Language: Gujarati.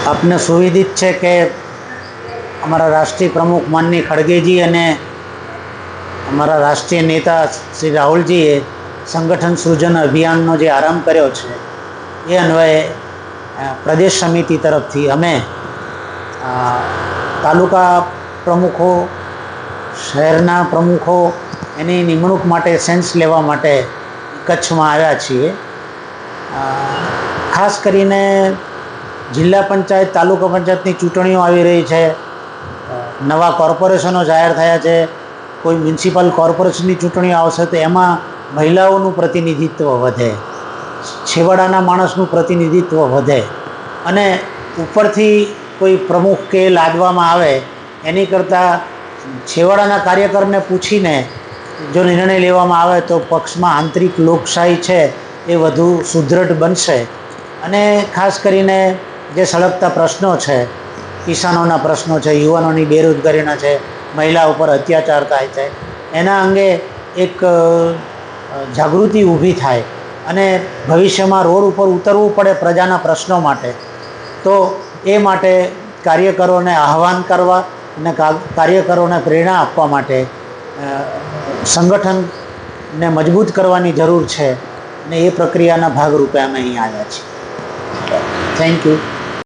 આપને સુવિદિત છે કે અમારા રાષ્ટ્રીય પ્રમુખ માનની ખડગેજી અને અમારા રાષ્ટ્રીય નેતા શ્રી રાહુલજીએ સંગઠન સૃજન અભિયાનનો જે આરંભ કર્યો છે એ અન્વયે પ્રદેશ સમિતિ તરફથી અમે તાલુકા પ્રમુખો, શહેરના પ્રમુખો એની નિમણૂક માટે સેન્સ લેવા માટે કચ્છમાં આવ્યા છીએ. ખાસ કરીને જિલ્લા પંચાયત, તાલુકા પંચાયતની ચૂંટણીઓ આવી રહી છે, નવા કોર્પોરેશનો જાહેર થયા છે, કોઈ મ્યુનિસિપલ કોર્પોરેશનની ચૂંટણીઓ આવશે તો એમાં મહિલાઓનું પ્રતિનિધિત્વ વધે, છેવાડાના માણસનું પ્રતિનિધિત્વ વધે અને ઉપરથી કોઈ પ્રમુખ કે લાદવામાં આવે એની કરતાં છેવાડાના કાર્યકરને પૂછીને જો નિર્ણય લેવામાં આવે તો પક્ષમાં આંતરિક લોકશાહી છે એ વધુ સુદૃઢ બનશે. અને ખાસ કરીને જે સળગતા પ્રશ્નો છે, કિસાનોના પ્રશ્નો છે, યુવાનોની બેરોજગારીના છે, મહિલા ઉપર અત્યાચાર થાય છે, એના અંગે એક જાગૃતિ ઊભી થાય અને ભવિષ્યમાં રોડ ઉપર ઉતરવું પડે પ્રજાના પ્રશ્નો માટે, તો એ માટે કાર્યકરોને આહ્વાન કરવા અને કાર્યકરોને પ્રેરણા આપવા માટે સંગઠનને મજબૂત કરવાની જરૂર છે અને એ પ્રક્રિયાના ભાગરૂપે અમે અહીં આવ્યા છીએ. Thank you.